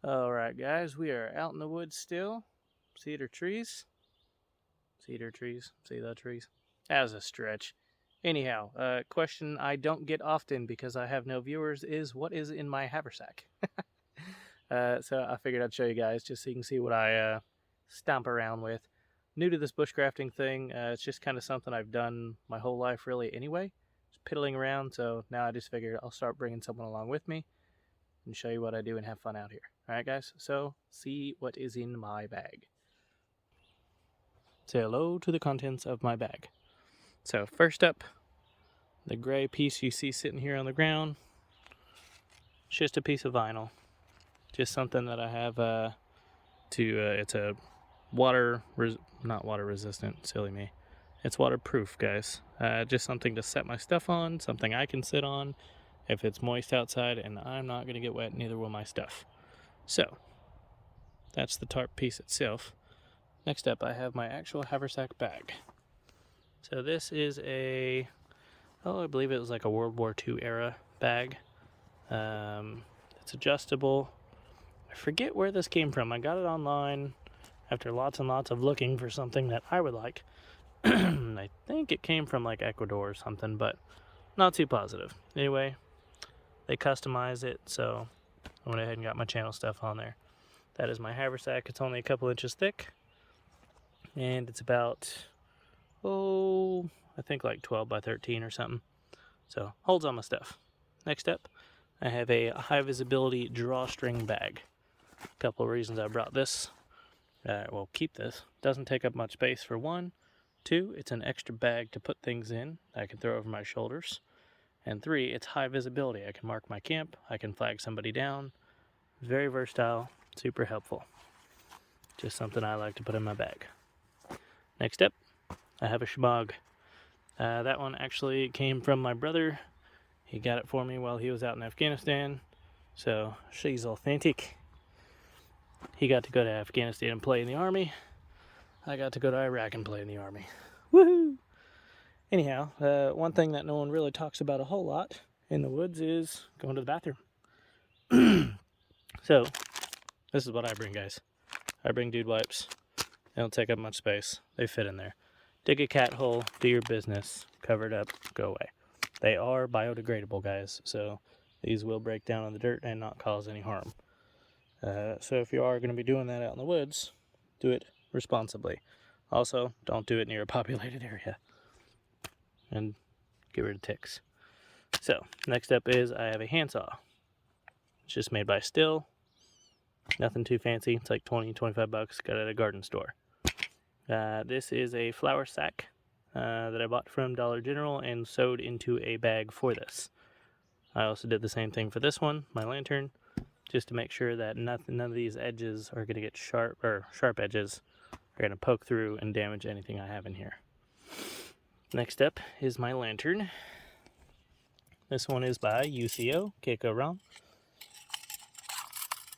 Alright guys, we are out in the woods still. Cedar trees. See the trees. That was a stretch. Anyhow, question I don't get often because I have no viewers is what is in my haversack? So I figured I'd show you guys just so you can see what I stomp around with. New to this bushcrafting thing, it's just kind of something I've done my whole life really anyway. Just piddling around, so now I just figured I'll start bringing someone along with me and show you what I do and have fun out here. Alright guys, so see what is in my bag. Say hello to the contents of my bag. So first up, the gray piece you see sitting here on the ground. It's just a piece of vinyl. Just something that I have it's a not water resistant, silly me. It's waterproof, guys. Just something to set my stuff on, something I can sit on if it's moist outside, and I'm not going to get wet, neither will my stuff. So, that's the tarp piece itself. Next up, I have my actual haversack bag. So this is I believe it was like a World War II era bag. It's adjustable. I forget where this came from. I got it online after lots and lots of looking for something that I would like. I think it came from like Ecuador or something, but not too positive. Anyway, they customize it, so I went ahead and got my channel stuff on there. That is my haversack. It's only a couple inches thick, and it's about, I think like 12 by 13 or something. So, holds all my stuff. Next up, I have a high visibility drawstring bag. A couple of reasons I brought this. Keep this. Doesn't take up much space for one. Two, it's an extra bag to put things in I can throw over my shoulders. And three, it's high visibility. I can mark my camp. I can flag somebody down. Very versatile. Super helpful. Just something I like to put in my bag. Next up, I have a shemagh. That one actually came from my brother. He got it for me while he was out in Afghanistan. So, she's authentic. He got to go to Afghanistan and play in the army. I got to go to Iraq and play in the army. Woohoo! Anyhow, one thing that no one really talks about a whole lot in the woods is going to the bathroom. So, this is what I bring, guys. I bring dude wipes. They don't take up much space. They fit in there. Dig a cat hole, do your business, cover it up, go away. They are biodegradable, guys, so these will break down in the dirt and not cause any harm. So if you are going to be doing that out in the woods, do it responsibly. Also, don't do it near a populated area. And get rid of ticks. So, next up is I have a handsaw. It's just made by Stihl. Nothing too fancy. It's like 20-25 bucks. Got it at a garden store. This is a flour sack that I bought from Dollar General and sewed into a bag for this. I also did the same thing for this one, my lantern, just to make sure that none of these edges are going to get sharp edges are going to poke through and damage anything I have in here. Next up is my lantern. This one is by UCO, can't go wrong.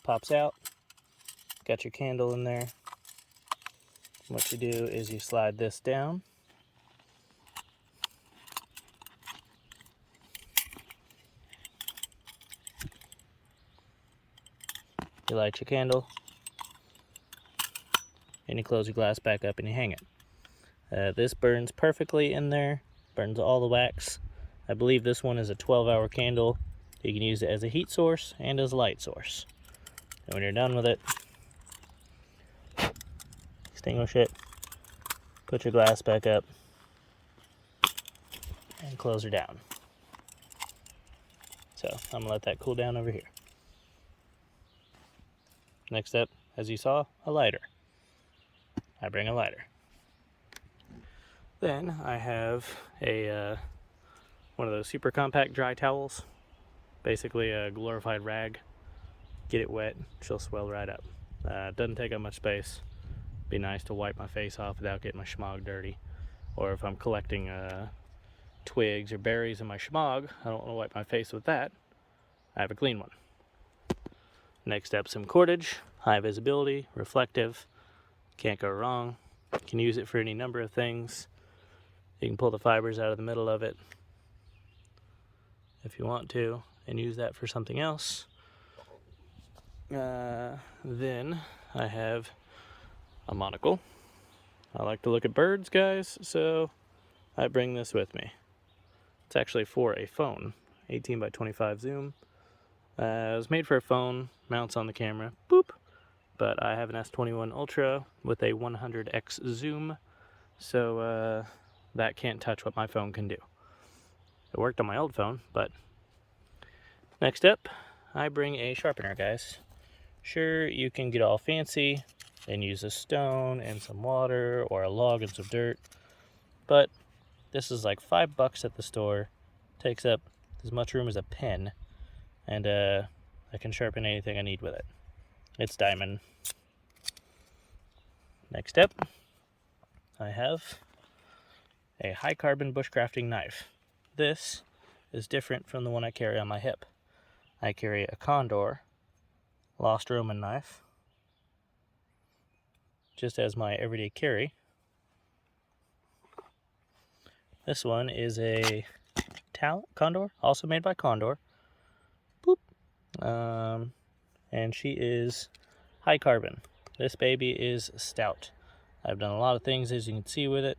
Pops out, got your candle in there. What you do is you slide this down. You light your candle, and you close your glass back up and you hang it. This burns perfectly in there, burns all the wax. I believe this one is a 12-hour candle. You can use it as a heat source and as a light source. And when you're done with it, extinguish it, put your glass back up, and close her down. So I'm gonna let that cool down over here. Next up, as you saw, a lighter. I bring a lighter. Then I have one of those super compact dry towels, basically a glorified rag. Get it wet, she'll swell right up. Doesn't take up much space. Be nice to wipe my face off without getting my shemagh dirty. Or if I'm collecting twigs or berries in my shemagh, I don't want to wipe my face with that. I have a clean one. Next up, some cordage, high visibility, reflective. Can't go wrong. You can use it for any number of things. You can pull the fibers out of the middle of it if you want to and use that for something else. Then I have a monocle. I like to look at birds, guys, so I bring this with me. It's actually for a phone, 18 by 25 zoom. It was made for a phone, mounts on the camera, boop. But I have an S21 Ultra with a 100x zoom, so that can't touch what my phone can do. It worked on my old phone, but next up, I bring a sharpener, guys. Sure, you can get all fancy and use a stone and some water or a log and some dirt, but this is like $5 at the store. Takes up as much room as a pen, and I can sharpen anything I need with it. It's diamond. Next up, I have a high carbon bushcrafting knife. This is different from the one I carry on my hip. I carry a Condor Lost Roman knife, just as my everyday carry. This one is a Condor, also made by Condor. Boop. And she is high carbon. This baby is stout. I've done a lot of things, as you can see, with it.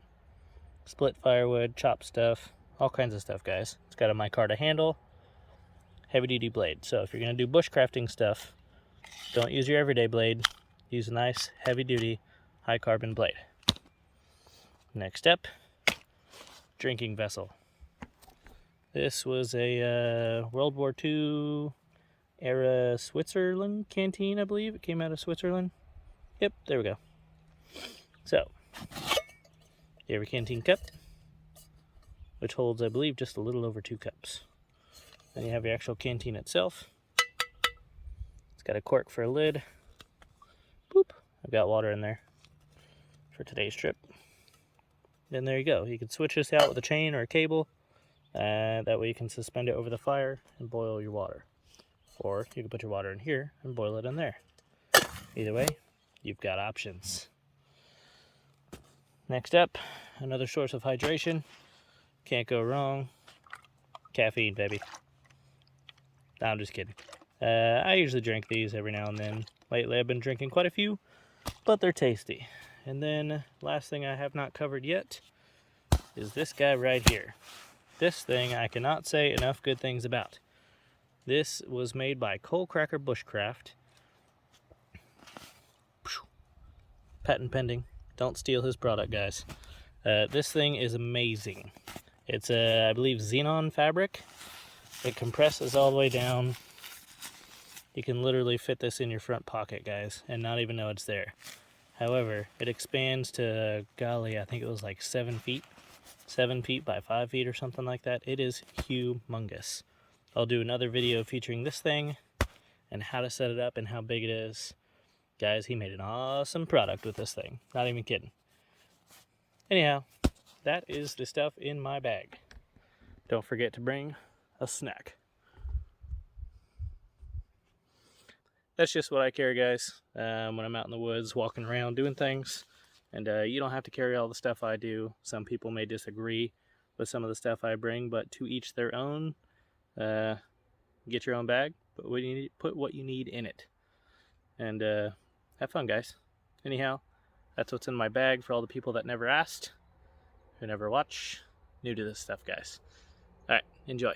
Split firewood, chop stuff, all kinds of stuff, guys. It's got a micarta handle, heavy duty blade. So if you're gonna do bushcrafting stuff, don't use your everyday blade. Use a nice heavy duty high carbon blade. Next up, drinking vessel. This was a World War II era Switzerland canteen, I believe. It came out of Switzerland. Yep, there we go. So, you have a canteen cup, which holds, I believe, just a little over 2 cups. Then you have your actual canteen itself. It's got a cork for a lid. Boop. I've got water in there for today's trip. Then there you go. You can switch this out with a chain or a cable. That way you can suspend it over the fire and boil your water. Or you can put your water in here and boil it in there. Either way, you've got options. Next up, another source of hydration. Can't go wrong. Caffeine, baby. No, I'm just kidding. I usually drink these every now and then. Lately I've been drinking quite a few, but they're tasty. And then, last thing I have not covered yet is this guy right here. This thing I cannot say enough good things about. This was made by Coal Cracker Bushcraft. Patent pending. Don't steal his product, guys. This thing is amazing. It's I believe, xenon fabric. It compresses all the way down. You can literally fit this in your front pocket, guys, and not even know it's there. However, it expands to, golly, I think it was like 7 feet. 7 feet by 5 feet or something like that. It is humongous. I'll do another video featuring this thing and how to set it up and how big it is. Guys, he made an awesome product with this thing. Not even kidding. Anyhow, that is the stuff in my bag. Don't forget to bring a snack. That's just what I carry, guys, when I'm out in the woods, walking around, doing things. And you don't have to carry all the stuff I do. Some people may disagree with some of the stuff I bring, but to each their own. Get your own bag, but put what you need in it. And have fun, guys. Anyhow, that's what's in my bag for all the people that never asked, who never watch, new to this stuff, guys. All right, enjoy.